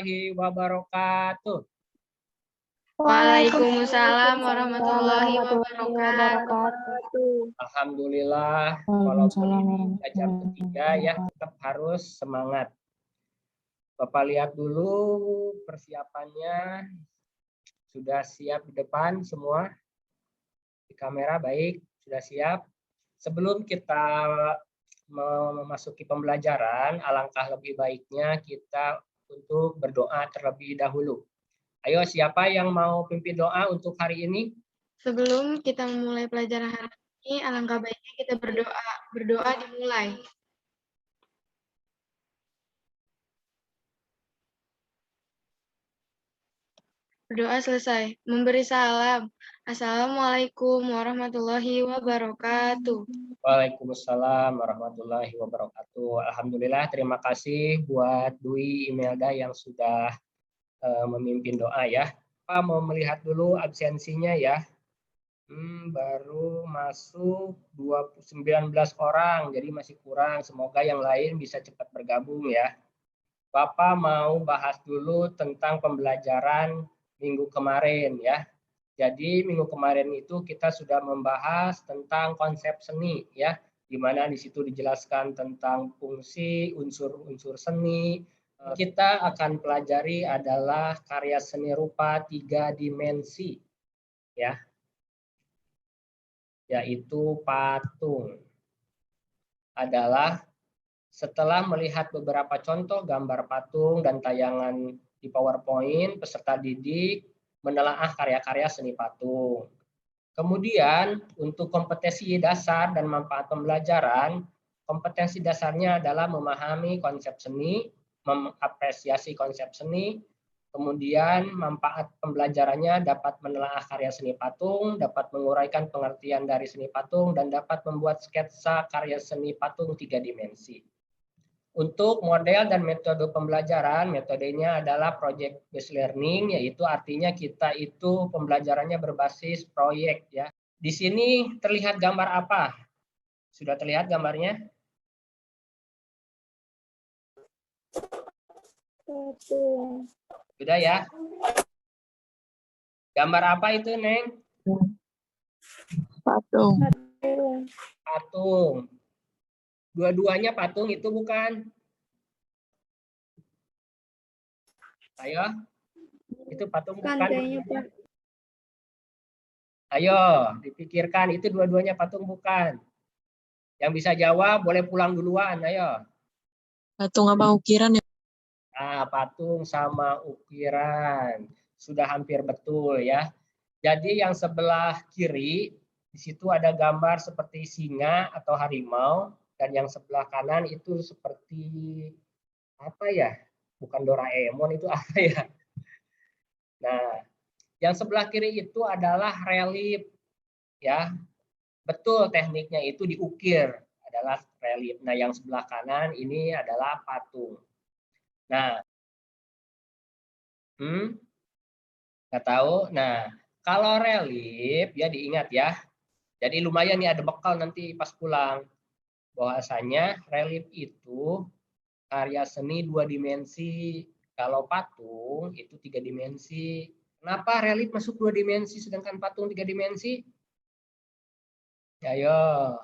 warahmatullahi wabarakatuh. Waalaikumsalam warahmatullahi wabarakatuh. Alhamdulillah, walaupun ini jam ketiga ya, tetap harus semangat. Bapak lihat dulu persiapannya, sudah siap di depan semua? Di kamera baik, sudah siap. Sebelum kita memasuki pembelajaran, alangkah lebih baiknya kita untuk berdoa terlebih dahulu. Ayo, siapa yang mau pimpin doa untuk hari ini? Sebelum kita memulai pelajaran hari ini, alangkah baiknya kita berdoa. Berdoa dimulai. Berdoa selesai. Memberi salam. Assalamualaikum warahmatullahi wabarakatuh. Waalaikumsalam warahmatullahi wabarakatuh. Alhamdulillah, terima kasih buat Dwi Imelda yang sudah memimpin doa ya. Pak mau melihat dulu absensinya ya. Baru masuk 19 orang, jadi masih kurang. Semoga yang lain bisa cepat bergabung ya. Bapak mau bahas dulu tentang pembelajaran minggu kemarin ya. Jadi minggu kemarin itu kita sudah membahas tentang konsep seni ya, di mana di situ dijelaskan tentang fungsi, unsur-unsur seni. Kita akan pelajari adalah karya seni rupa 3 dimensi ya, yaitu patung. Adalah setelah melihat beberapa contoh gambar patung dan tayangan di PowerPoint, peserta didik menelaah karya-karya seni patung. Kemudian untuk kompetensi dasar dan manfaat pembelajaran, kompetensi dasarnya adalah memahami konsep seni, mengapresiasi konsep seni, kemudian manfaat pembelajarannya dapat menelaah karya seni patung, dapat menguraikan pengertian dari seni patung, dan dapat membuat sketsa karya seni patung 3 dimensi. Untuk model dan metode pembelajaran, metodenya adalah project based learning, yaitu artinya kita itu pembelajarannya berbasis proyek ya. Di sini terlihat gambar apa? Sudah terlihat gambarnya? Sudah ya? Gambar apa itu, Neng? Patung. Patung. Dua-duanya patung itu bukan? Ayo, itu patung bukan? Ayo, dipikirkan itu dua-duanya patung bukan? Yang bisa jawab boleh pulang duluan, ayo. Patung apa ukiran ya? Nah, patung sama ukiran. Sudah hampir betul ya. Jadi yang sebelah kiri, di situ ada gambar seperti singa atau harimau. Dan yang sebelah kanan itu seperti apa ya? Bukan Doraemon, itu apa ya? Nah, yang sebelah kiri itu adalah relief ya. Betul, tekniknya itu diukir adalah relief. Nah, yang sebelah kanan ini adalah patung. Nah, nggak tahu. Nah, kalau relief ya diingat ya. Jadi lumayan nih ada bekal nanti pas pulang. Bahwasanya relief itu karya seni 2 dimensi. Kalau patung itu 3 dimensi. Kenapa relief masuk 2 dimensi sedangkan patung 3 dimensi? Ayo.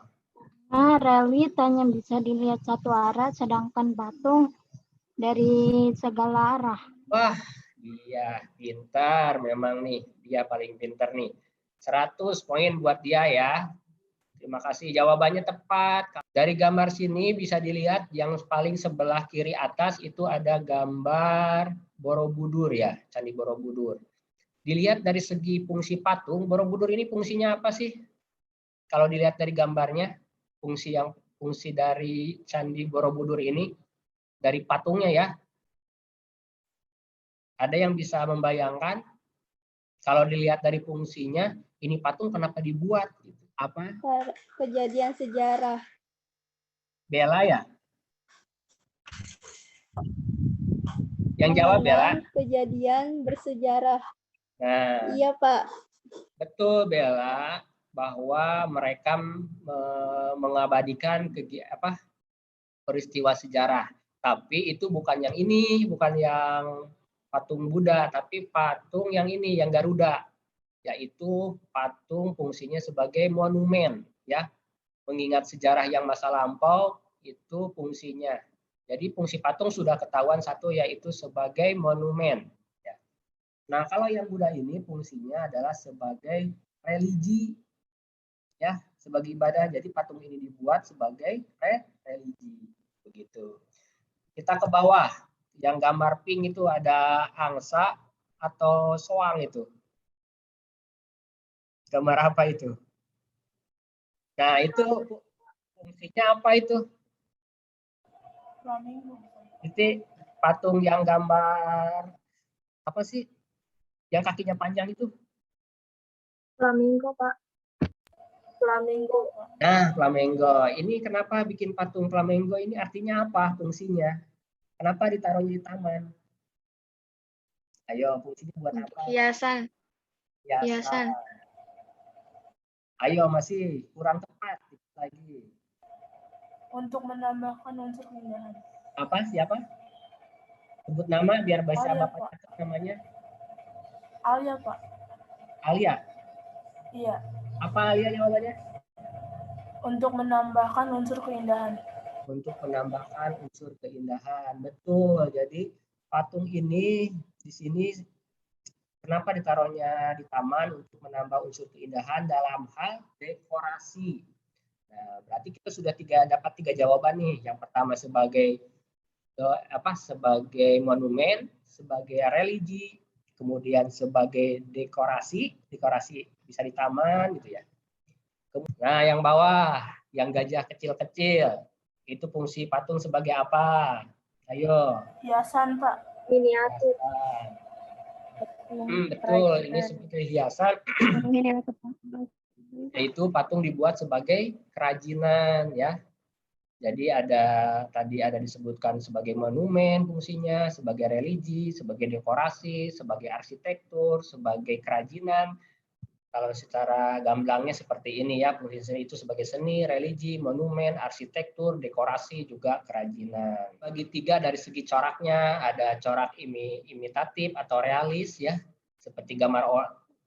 Nah, relief hanya bisa dilihat satu arah, sedangkan patung dari segala arah. Wah, iya, pintar memang nih. Dia paling pintar nih. 100 poin buat dia ya. Terima kasih, jawabannya tepat. Dari gambar sini bisa dilihat yang paling sebelah kiri atas itu ada gambar Borobudur ya, Candi Borobudur. Dilihat dari segi fungsi patung, Borobudur ini fungsinya apa sih? Kalau dilihat dari gambarnya, fungsi dari Candi Borobudur ini, dari patungnya ya. Ada yang bisa membayangkan? Kalau dilihat dari fungsinya, ini patung kenapa dibuat? Apa? Kejadian sejarah. Bella ya? Yang jawab Bella? Kejadian bersejarah. Nah, iya Pak. Betul Bella, bahwa mereka mengabadikan peristiwa sejarah. Tapi itu bukan yang ini, bukan yang patung Buddha, tapi patung yang ini, yang Garuda, yaitu patung fungsinya sebagai monumen, ya, mengingat sejarah yang masa lampau itu fungsinya. Jadi fungsi patung sudah ketahuan satu, yaitu sebagai monumen. Ya. Nah, kalau yang Buddha ini fungsinya adalah sebagai religi, ya, sebagai ibadah. Jadi patung ini dibuat sebagai religi, begitu. Kita ke bawah, yang gambar pink itu ada angsa atau soang itu. Gambar apa itu? Nah, itu fungsinya apa itu? Itu patung yang gambar apa sih? Yang kakinya panjang itu? Flamingo, Pak. Flamingo. Nah, flamingo. Ini kenapa bikin patung flamingo ini, artinya apa fungsinya? Kenapa ditaruhnya di taman? Ayo, fungsinya buat apa? Hiasan. Hiasan. Ayo, masih kurang tepat lagi. Untuk menambahkan unsur keindahan. Apa? Siapa? Sebut nama biar bisa Alia, Bapak catat namanya. Alia, Pak. Alia. Iya. Apa Alia jawabannya? Untuk menambahkan unsur keindahan. Untuk menambahkan unsur keindahan. Betul. Jadi patung ini di sini kenapa ditaruhnya di taman? Untuk menambah unsur keindahan dalam hal dekorasi. Nah, berarti kita sudah dapat tiga jawaban nih. Yang pertama sebagai sebagai monumen, sebagai religi, kemudian sebagai dekorasi bisa di taman gitu ya. Nah, yang bawah, yang gajah kecil-kecil, itu fungsi patung sebagai apa? Ayo. Hiasan, Pak. Miniatur. Betul, ini sebagai hiasan. Yaitu patung dibuat sebagai kerajinan, ya. Jadi tadi ada disebutkan sebagai monumen fungsinya, sebagai religi, sebagai dekorasi, sebagai arsitektur, sebagai kerajinan. Kalau secara gamblangnya seperti ini ya, fungsi itu sebagai seni, religi, monumen, arsitektur, dekorasi, juga kerajinan. Bagi tiga dari segi coraknya, ada corak imitatif atau realis ya, seperti gambar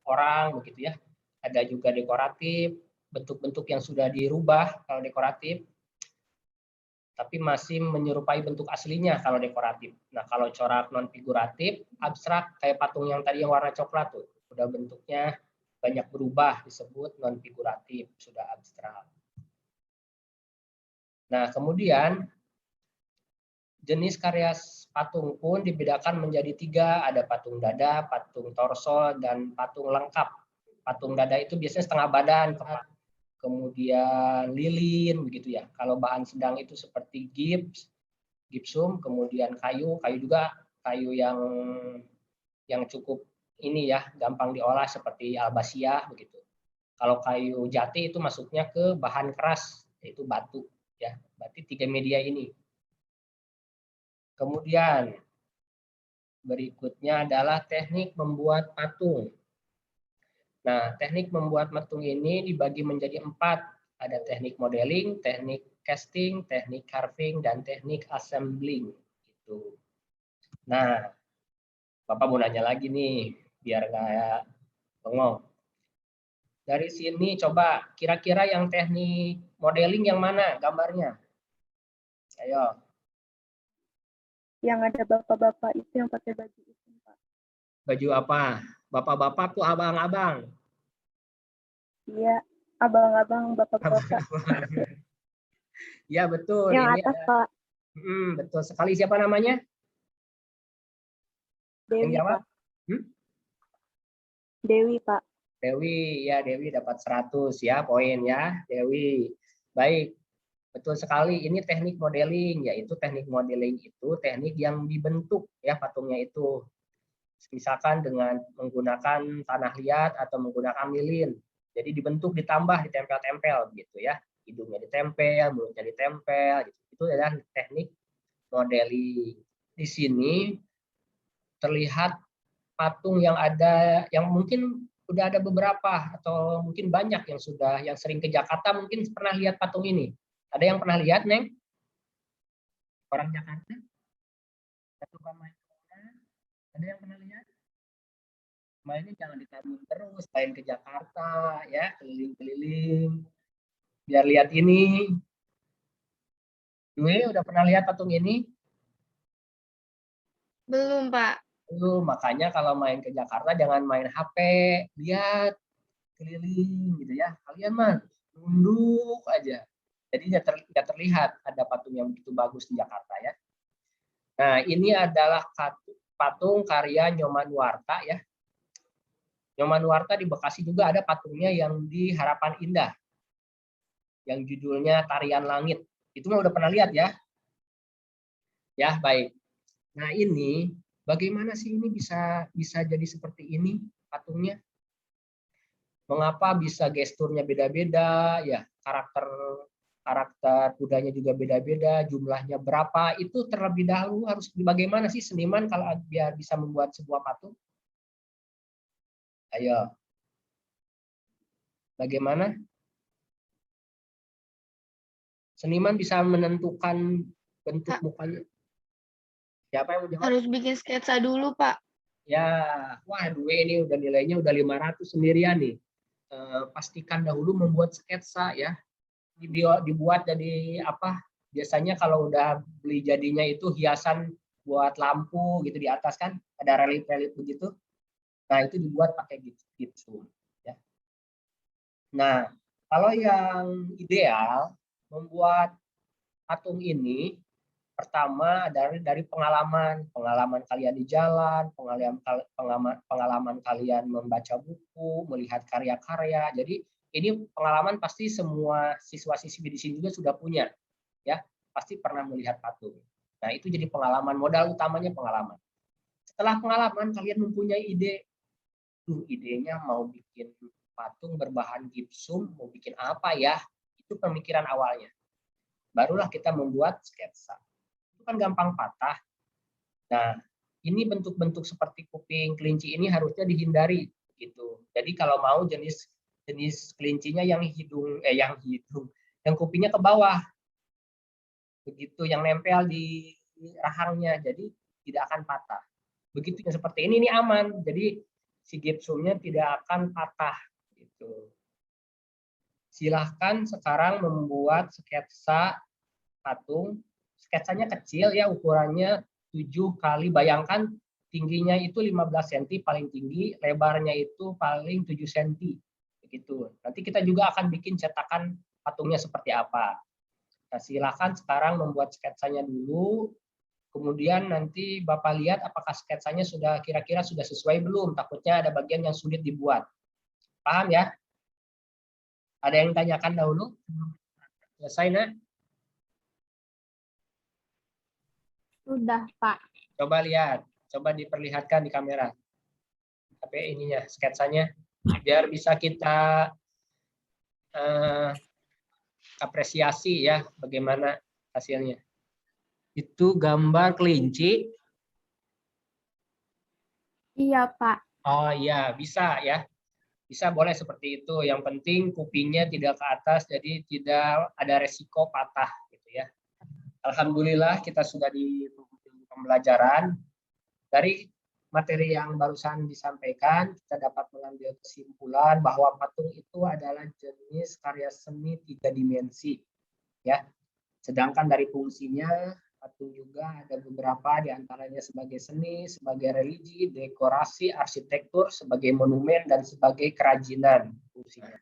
orang begitu ya. Ada juga dekoratif, bentuk-bentuk yang sudah dirubah kalau dekoratif, tapi masih menyerupai bentuk aslinya kalau dekoratif. Nah, kalau corak non figuratif, abstrak kayak patung yang tadi yang warna coklat tuh, udah bentuknya banyak berubah, disebut non figuratif, sudah abstrak. Nah, kemudian jenis karya patung pun dibedakan menjadi tiga, ada patung dada, patung torso, dan patung lengkap. Patung dada itu biasanya setengah badan, kemudian lilin begitu ya. Kalau bahan sedang itu seperti gipsum, kemudian kayu juga kayu yang cukup ini ya, gampang diolah seperti albasia begitu. Kalau kayu jati itu masuknya ke bahan keras, yaitu batu ya. Berarti tiga media ini. Kemudian berikutnya adalah teknik membuat patung. Nah, teknik membuat patung ini dibagi menjadi 4. Ada teknik modeling, teknik casting, teknik carving, dan teknik assembling. Gitu. Nah, Bapak mau nanya lagi nih, biar nggak bengong. Dari sini coba, kira-kira yang teknik modeling yang mana gambarnya? Ayo. Yang ada bapak-bapak itu yang pakai baju itu, Pak. Baju apa? Bapak-bapak tuh abang-abang. Iya, abang-abang, bapak-bapak. Ya, betul. Yang ini atas, Pak. Betul sekali. Siapa namanya? Dewi, Yang jawab? Pak. Dewi, Pak. Dewi, ya Dewi dapat 100 ya poin ya, Dewi. Baik, betul sekali. Ini teknik modeling, yaitu teknik modeling itu teknik yang dibentuk ya patungnya itu. Misalkan dengan menggunakan tanah liat atau menggunakan lilin. Jadi dibentuk, ditambah, ditempel-tempel gitu ya. Hidungnya ditempel, mulutnya ditempel. Gitu. Itu adalah teknik modeling. Di sini terlihat patung yang ada, yang mungkin udah ada beberapa atau mungkin banyak yang sering ke Jakarta mungkin pernah lihat patung ini. Ada yang pernah lihat, Neng? Orang Jakarta? Ada yang pernah lihat? Mainnya jangan ditabung terus, main ke Jakarta ya, keliling-keliling. Biar lihat ini. Dwi udah pernah lihat patung ini? Belum, Pak. Belum, makanya kalau main ke Jakarta jangan main HP, lihat keliling gitu ya. Kalian mah nunduk aja. Jadi nggak terlihat ada patung yang begitu bagus di Jakarta ya. Nah, ini adalah patung karya Nyoman Nuarta ya. Nyoman Nuarta di Bekasi juga ada patungnya yang di Harapan Indah. Yang judulnya Tarian Langit. Itu mah udah pernah lihat ya. Ya, baik. Nah, ini bagaimana sih ini bisa jadi seperti ini patungnya? Mengapa bisa gesturnya beda-beda ya, karakter kudanya juga beda-beda, jumlahnya berapa, itu terlebih dahulu harus bagaimana sih seniman kalau biar bisa membuat sebuah patung? Ayo. Bagaimana? Seniman bisa menentukan bentuk mukanya. Siapa yang mau jawab? Harus bikin sketsa dulu, Pak. Ya, wah Dwi ini udah nilainya udah 500 sendirian nih. Pastikan dahulu membuat sketsa ya. Dibuat jadi apa? Biasanya kalau udah beli jadinya itu hiasan buat lampu gitu di atas kan, ada relief-relief begitu. Nah, itu dibuat pakai gitu ya. Nah, kalau yang ideal membuat patung ini pertama dari pengalaman kalian di jalan, pengalaman kalian membaca buku, melihat karya-karya. Jadi ini pengalaman pasti semua siswa-siswi di sini juga sudah punya, ya pasti pernah melihat patung. Nah itu jadi pengalaman, modal utamanya pengalaman. Setelah pengalaman kalian mempunyai ide, idenya mau bikin patung berbahan gipsum, mau bikin apa ya? Itu pemikiran awalnya. Barulah kita membuat sketsa. Kan gampang patah. Nah, ini bentuk-bentuk seperti kuping kelinci ini harusnya dihindari gitu. Jadi kalau mau jenis kelincinya yang yang kupingnya ke bawah. Begitu yang nempel di rahangnya. Jadi tidak akan patah. Begitu yang seperti ini aman. Jadi si gipsumnya tidak akan patah gitu. Silahkan sekarang membuat sketsa patung. Sketsanya kecil ya, ukurannya 7 kali, bayangkan tingginya itu 15 cm paling tinggi, lebarnya itu paling 7 cm. Begitu. Nanti kita juga akan bikin cetakan patungnya seperti apa. Nah, silakan sekarang membuat sketsanya dulu. Kemudian nanti Bapak lihat apakah sketsanya sudah kira-kira sudah sesuai belum. Takutnya ada bagian yang sulit dibuat. Paham ya? Ada yang tanyakan dahulu? Selesai, Nak? Sudah, Pak. Coba lihat, coba diperlihatkan di kamera. Tapi ininya, sketsanya, biar bisa kita apresiasi ya, bagaimana hasilnya. Itu gambar kelinci. Iya, Pak. Oh iya, bisa ya. Bisa, boleh seperti itu. Yang penting kupingnya tidak ke atas, jadi tidak ada resiko patah gitu ya. Alhamdulillah kita sudah di pembelajaran. Dari materi yang barusan disampaikan, kita dapat mengambil kesimpulan bahwa patung itu adalah jenis karya seni 3 dimensi. Ya. Sedangkan dari fungsinya, patung juga ada beberapa diantaranya sebagai seni, sebagai religi, dekorasi, arsitektur, sebagai monumen, dan sebagai kerajinan fungsinya.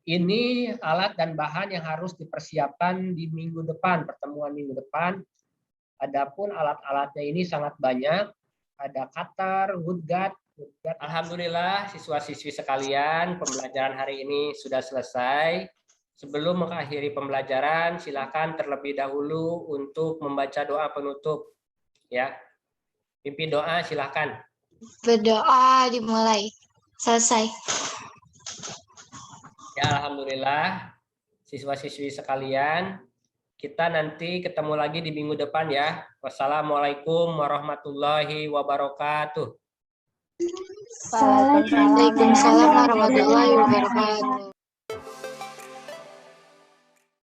Ini alat dan bahan yang harus dipersiapkan di minggu depan, pertemuan minggu depan. Adapun alat-alatnya ini sangat banyak. Ada cutter, wood guard. Alhamdulillah siswa-siswi sekalian, pembelajaran hari ini sudah selesai. Sebelum mengakhiri pembelajaran, silakan terlebih dahulu untuk membaca doa penutup. Ya, pimpin doa silakan. Berdoa dimulai. Selesai. Ya, alhamdulillah siswa-siswi sekalian, kita nanti ketemu lagi di minggu depan ya. Wassalamualaikum warahmatullahi wabarakatuh. Waalaikumsalam warahmatullahi wabarakatuh.